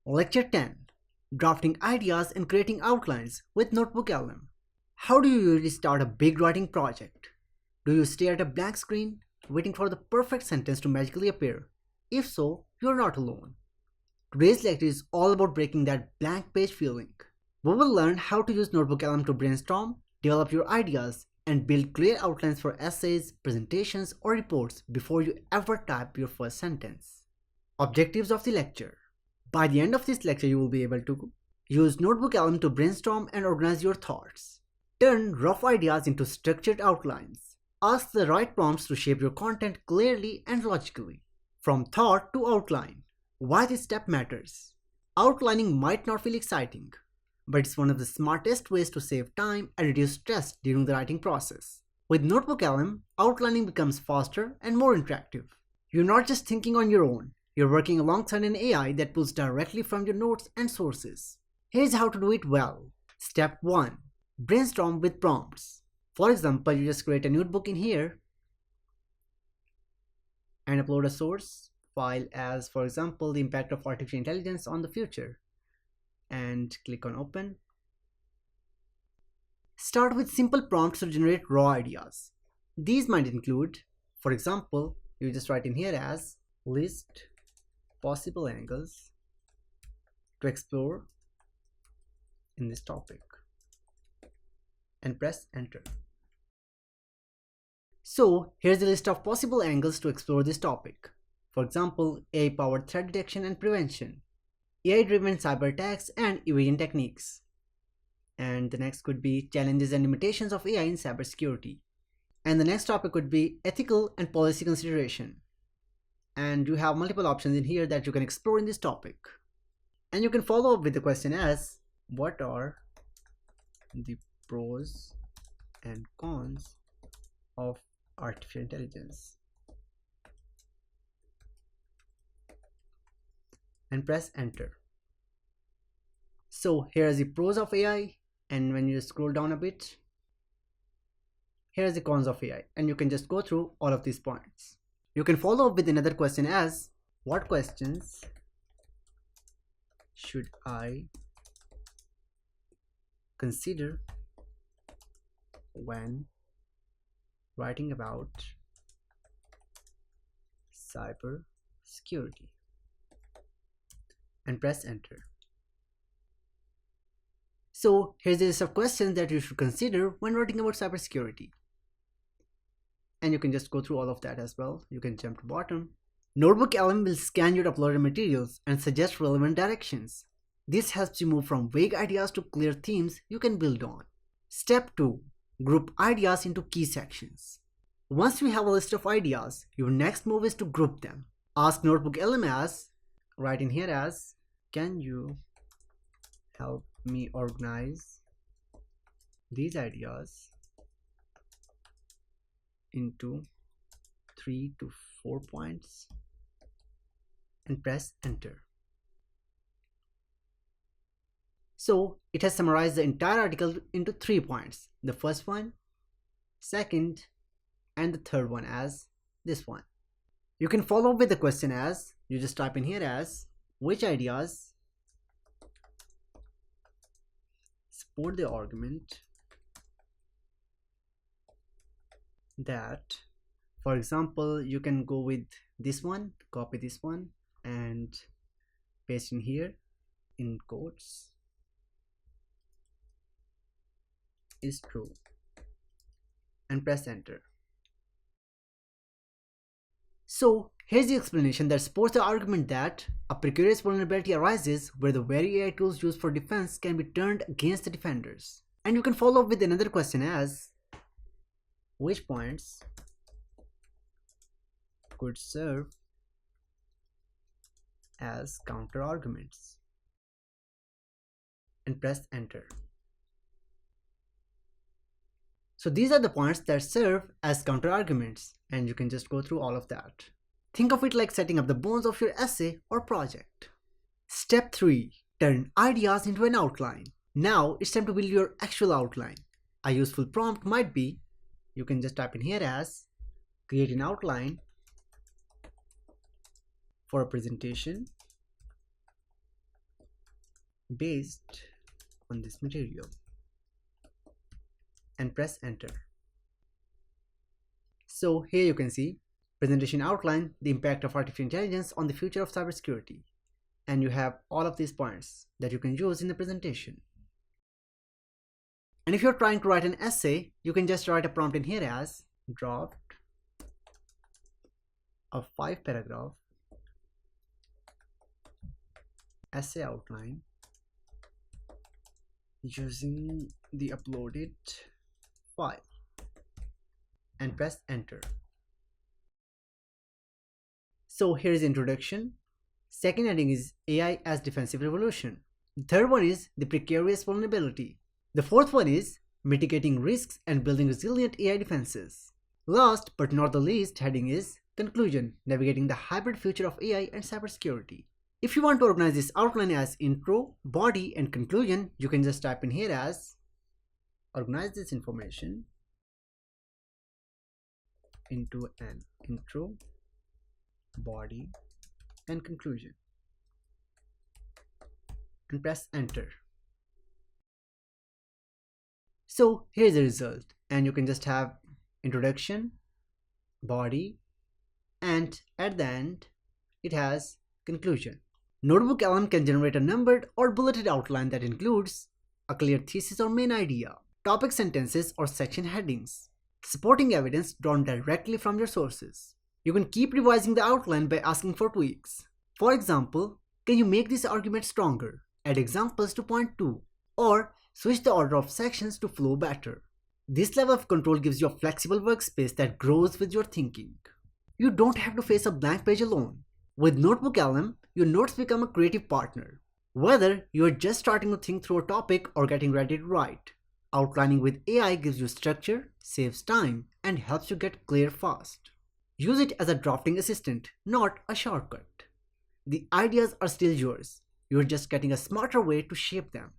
Lecture 10. Drafting Ideas and Creating Outlines with NotebookLM. How do you usually start a big writing project? Do you stare at a blank screen, waiting for the perfect sentence to magically appear? If so, you're not alone. Today's lecture is all about breaking that blank page feeling. We will learn how to use NotebookLM to brainstorm, develop your ideas, and build clear outlines for essays, presentations, or reports before you ever type your first sentence. Objectives of the lecture. By the end of this lecture, you will be able to use NotebookLM to brainstorm and organize your thoughts. Turn rough ideas into structured outlines. Ask the right prompts to shape your content clearly and logically. From thought to outline. Why this step matters. Outlining might not feel exciting, but it's one of the smartest ways to save time and reduce stress during the writing process. With NotebookLM, outlining becomes faster and more interactive. You're not just thinking on your own. You're working alongside an AI that pulls directly from your notes and sources. Here's how to do it well. Step 1. Brainstorm with prompts. For example, you just create a notebook in here and upload a source file as, for example, the impact of artificial intelligence on the future. And click on open. Start with simple prompts to generate raw ideas. These might include, for example, you just write in here as list possible angles to explore in this topic and press enter. So here's a list of possible angles to explore this topic. For example, AI-powered threat detection and prevention, AI-driven cyber attacks and evasion techniques. And the next could be challenges and limitations of AI in cybersecurity. And the next topic could be ethical and policy consideration. And you have multiple options in here that you can explore in this topic. And you can follow up with the question as, what are the pros and cons of artificial intelligence? And press enter. So here are the pros of AI, and when you scroll down a bit, here are the cons of AI, and you can just go through all of these points. You can follow up with another question as, what questions should I consider when writing about cyber security? And press enter. So here's a list of questions that you should consider when writing about cybersecurity. And you can just go through all of that as well. You can jump to bottom. NotebookLM will scan your uploaded materials and suggest relevant directions. This helps you move from vague ideas to clear themes you can build on. Step 2. Group ideas into key sections. Once you have a list of ideas, your next move is to group them. Ask NotebookLM as, write in here as, can you help me organize these ideas into 3 to 4 points, and press enter. So it has summarized the entire article into 3 points. The first one, second, and the third one as this one. You can follow up with the question as, you just type in here as, which ideas support the argument that, for example, you can go with this one, copy this one and paste in here in quotes, is true, and press enter. So here's the explanation that supports the argument that a precarious vulnerability arises where the very AI tools used for defense can be turned against the defenders. And you can follow up with another question as, which points could serve as counter arguments? And press enter. So these are the points that serve as counter arguments, and you can just go through all of that. Think of it like setting up the bones of your essay or project. Step 3. Turn ideas into an outline. Now it's time to build your actual outline. A useful prompt might be, you can just type in here as, create an outline for a presentation based on this material and press enter. So here you can see presentation outline, the impact of artificial intelligence on the future of cybersecurity. And you have all of these points that you can use in the presentation. And if you're trying to write an essay, you can just write a prompt in here as draft a 5-paragraph essay outline using the uploaded file and press enter. So here is introduction. Second heading is AI as defensive revolution. The third one is the precarious vulnerability. The fourth one is mitigating risks and building resilient AI defenses. Last but not the least heading is conclusion, navigating the hybrid future of AI and cybersecurity. If you want to organize this outline as intro, body and conclusion, you can just type in here as organize this information into an intro, body and conclusion and press enter. So here's the result, and you can just have introduction, body, and at the end it has conclusion. NotebookLM can generate a numbered or bulleted outline that includes a clear thesis or main idea, topic sentences or section headings, supporting evidence drawn directly from your sources. You can keep revising the outline by asking for tweaks. For example, can you make this argument stronger? Add examples to point to, or switch the order of sections to flow better. This level of control gives you a flexible workspace that grows with your thinking. You don't have to face a blank page alone. With NotebookLM, your notes become a creative partner. Whether you are just starting to think through a topic or getting ready to write, outlining with AI gives you structure, saves time, and helps you get clear fast. Use it as a drafting assistant, not a shortcut. The ideas are still yours. You're just getting a smarter way to shape them.